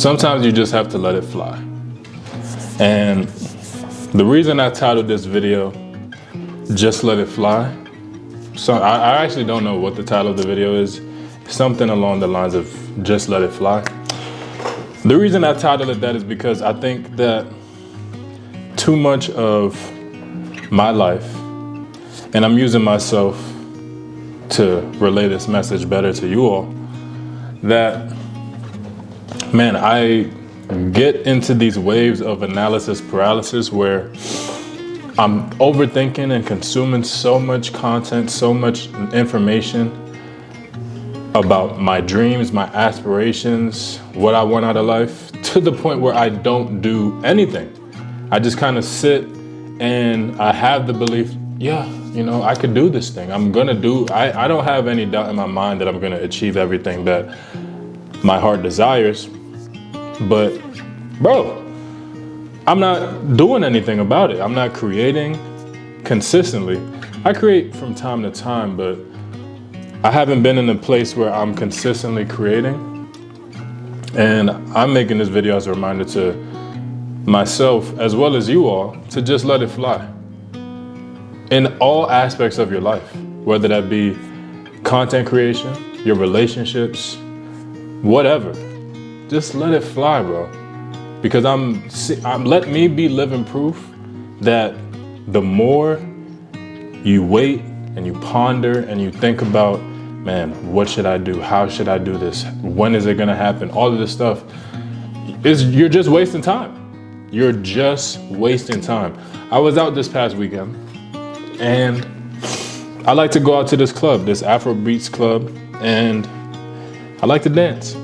Sometimes you just have to let it fly. And the reason I titled this video, Just Let It Fly, so I actually don't know what the title of the video is. Something along the lines of Just Let It Fly. The reason I titled it that is because I think that too much of my life, and I'm using myself to relay this message better to you all, that, man, I get into these waves of analysis paralysis where I'm overthinking and consuming so much content, so much information about my dreams, my aspirations, what I want out of life, to the point where I don't do anything. I just kind of sit and I have the belief, yeah, you know, I could do this thing. I'm gonna do, I don't have any doubt in my mind that I'm gonna achieve everything that my heart desires. But bro, I'm not doing anything about it. I'm not creating consistently. I create from time to time, but I haven't been in a place where I'm consistently creating. And I'm making this video as a reminder to myself, as well as you all, to just let it fly. In all aspects of your life, whether that be content creation, your relationships, whatever. Just let it fly, bro. Because let me be living proof that the more you wait and you ponder and you think about, man, what should I do? How should I do this? When is it gonna happen? All of this stuff, you're just wasting time. You're just wasting time. I was out this past weekend and I like to go out to this club, this Afro Beats club, and I like to dance.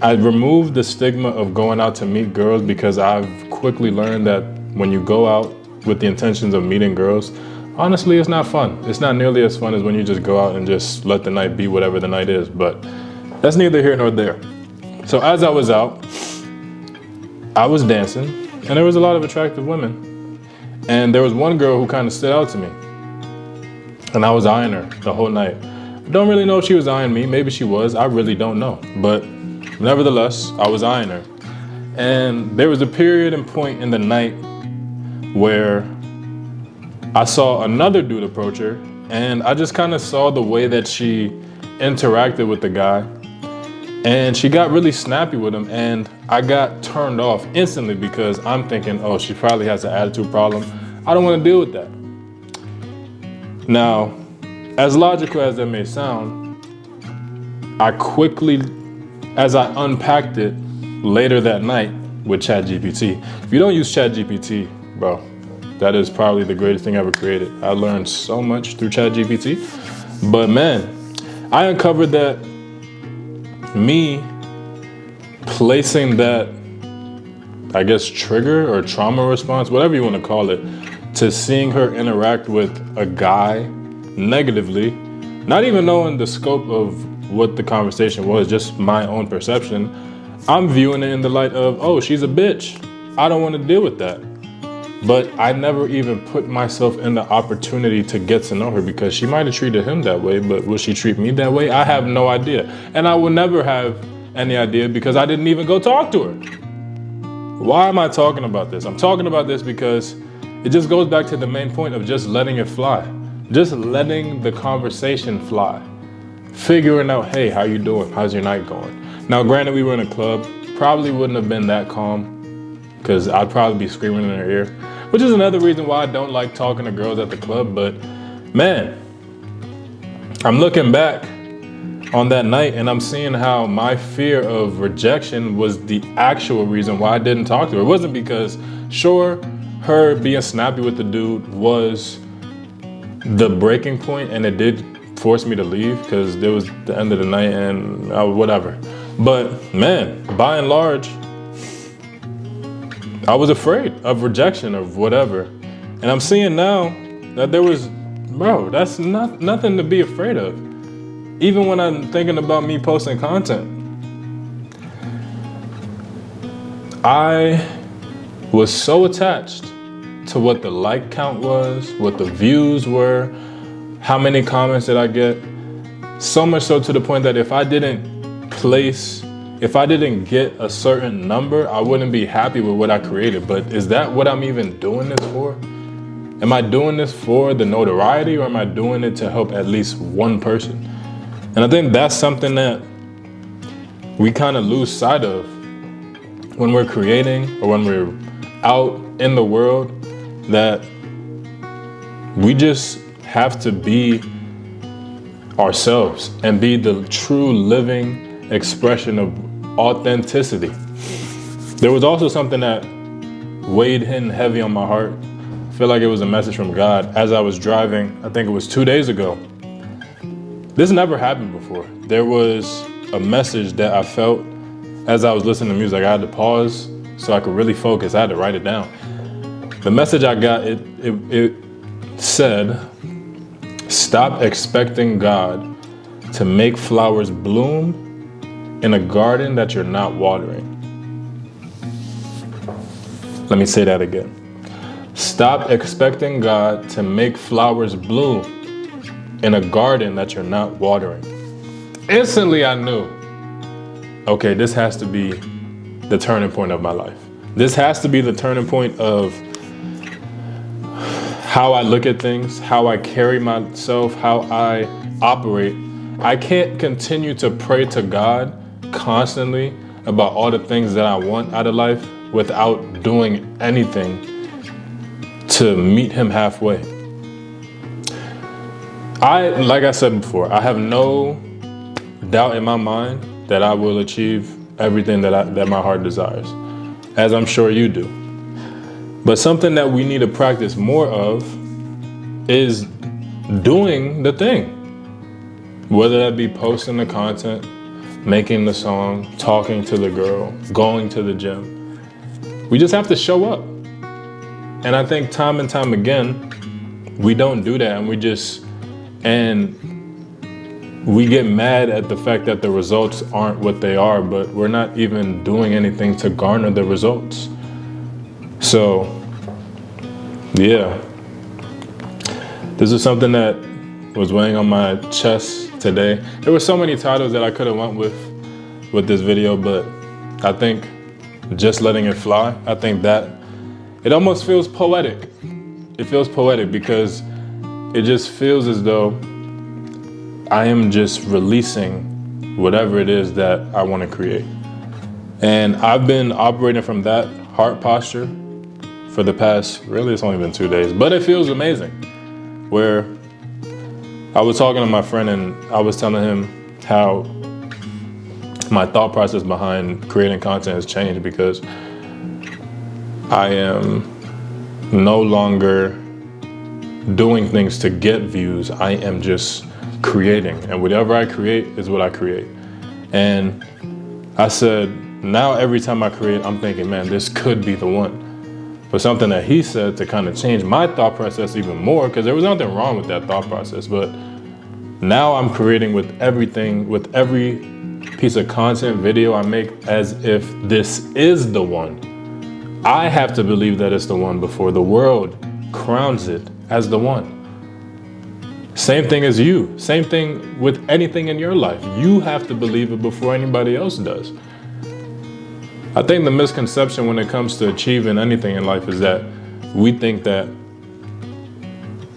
I removed the stigma of going out to meet girls because I've quickly learned that when you go out with the intentions of meeting girls, honestly, it's not fun. It's not nearly as fun as when you just go out and just let the night be whatever the night is, but that's neither here nor there. So as I was out, I was dancing and there was a lot of attractive women. And there was one girl who kind of stood out to me. And I was eyeing her the whole night. Don't really know if she was eyeing me. Maybe she was. I really don't know. But nevertheless, I was eyeing her. And there was a period and point in the night where I saw another dude approach her, and I just kind of saw the way that she interacted with the guy, and she got really snappy with him, and I got turned off instantly because I'm thinking, oh, she probably has an attitude problem. I don't want to deal with that. Now, as logical as that may sound, I quickly, as I unpacked it later that night with ChatGPT. If you don't use ChatGPT, bro, that is probably the greatest thing ever created. I learned so much through ChatGPT. But man, I uncovered that me placing that, I guess, trigger or trauma response, whatever you want to call it, to seeing her interact with a guy negatively, not even knowing the scope of what the conversation was, just my own perception, I'm viewing it in the light of, oh, she's a bitch. I don't want to deal with that. But I never even put myself in the opportunity to get to know her because she might have treated him that way, but will she treat me that way? I have no idea. And I will never have any idea because I didn't even go talk to her. Why am I talking about this? I'm talking about this because it just goes back to the main point of just letting it fly. Just letting the conversation fly. Figuring out, hey, how you doing? How's your night going? Now, granted, we were in a club. Probably wouldn't have been that calm because I'd probably be screaming in her ear, which is another reason why I don't like talking to girls at the club. But man, I'm looking back on that night and I'm seeing how my fear of rejection was the actual reason why I didn't talk to her. It wasn't because, sure, her being snappy with the dude was the breaking point and it did force me to leave because it was the end of the night and whatever. But man, by and large, I was afraid of rejection of whatever. And I'm seeing now that there was, bro, that's nothing to be afraid of. Even when I'm thinking about me posting content, I was so attached to what the like count was, what the views were, how many comments did I get. So much so to the point that if if I didn't get a certain number, I wouldn't be happy with what I created. But is that what I'm even doing this for? Am I doing this for the notoriety, or am I doing it to help at least one person? And I think that's something that we kind of lose sight of when we're creating or when we're out in the world, that we just have to be ourselves and be the true living expression of authenticity. There was also something that weighed in heavy on my heart. I feel like it was a message from God as I was driving. I think it was 2 days ago. This never happened before. There was a message that I felt as I was listening to music. I had to pause so I could really focus. I had to write it down. The message I got, it said, stop expecting God to make flowers bloom in a garden that you're not watering. Let me say that again. Stop expecting God to make flowers bloom in a garden that you're not watering. Instantly I knew, okay, this has to be the turning point of my life. This has to be the turning point of how I look at things, how I carry myself, how I operate. I can't continue to pray to God constantly about all the things that I want out of life without doing anything to meet Him halfway. Like I said before, I have no doubt in my mind that I will achieve everything that my heart desires, as I'm sure you do. But something that we need to practice more of is doing the thing. Whether that be posting the content, making the song, talking to the girl, going to the gym. We just have to show up. And I think time and time again, we don't do that, and we get mad at the fact that the results aren't what they are, but we're not even doing anything to garner the results. So, yeah, this is something that was weighing on my chest today. There were so many titles that I could have went with this video, but I think just letting it fly, I think that it almost feels poetic. It feels poetic because it just feels as though I am just releasing whatever it is that I want to create. And I've been operating from that heart posture for the past, really it's only been 2 days, but it feels amazing. Where I was talking to my friend and I was telling him how my thought process behind creating content has changed, because I am no longer doing things to get views. I am just creating, and whatever I create is what I create. And I said, now every time I create, I'm thinking, man, this could be the one. But something that he said to kind of change my thought process even more, because there was nothing wrong with that thought process, but now I'm creating with everything, with every piece of content, video I make, as if this is the one. I have to believe that it's the one before the world crowns it as the one. Same thing as you. Same thing with anything in your life. You have to believe it before anybody else does. I think the misconception when it comes to achieving anything in life is that we think that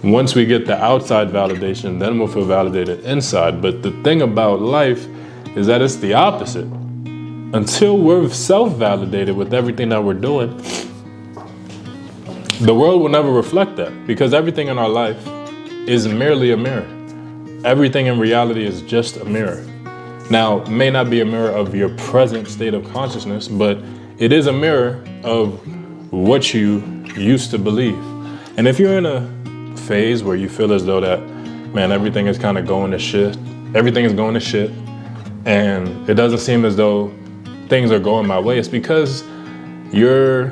once we get the outside validation, then we'll feel validated inside. But the thing about life is that it's the opposite. Until we're self-validated with everything that we're doing, the world will never reflect that, because everything in our life is merely a mirror. Everything in reality is just a mirror. Now, it may not be a mirror of your present state of consciousness, but it is a mirror of what you used to believe. And if you're in a phase where you feel as though that, man, everything is kind of going to shit, everything is going to shit, and it doesn't seem as though things are going my way, it's because you're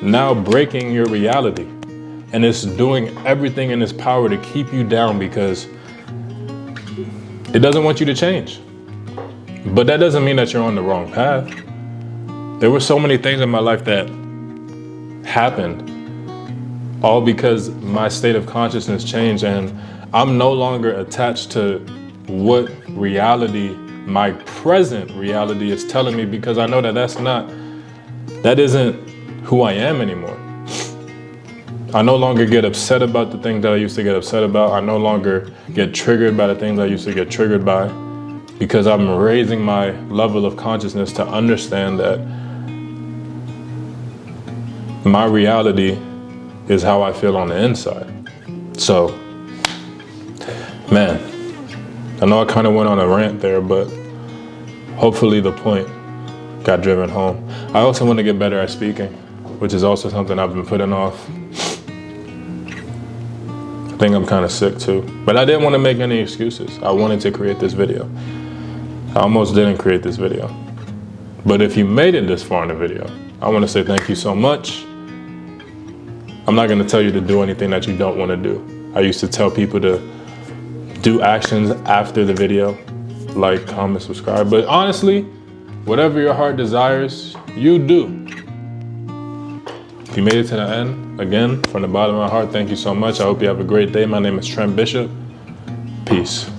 now breaking your reality. And it's doing everything in its power to keep you down, because it doesn't want you to change. But that doesn't mean that you're on the wrong path. There were so many things in my life that happened, all because my state of consciousness changed, and I'm no longer attached to what reality my present reality is telling me, because I know that that isn't who I am anymore. I no longer get upset about the things that I used to get upset about. I no longer get triggered by the things I used to get triggered by, because I'm raising my level of consciousness to understand that my reality is how I feel on the inside. So, man, I know I kind of went on a rant there, but hopefully the point got driven home. I also want to get better at speaking, which is also something I've been putting off. I think I'm kind of sick too, but I didn't want to make any excuses. I wanted to create this video. I almost didn't create this video. But if you made it this far in the video, I want to say thank you so much. I'm not going to tell you to do anything that you don't want to do. I used to tell people to do actions after the video, like, comment, subscribe. But honestly, whatever your heart desires, you do. If you made it to the end, again, from the bottom of my heart, thank you so much. I hope you have a great day. My name is Trent Bishop. Peace.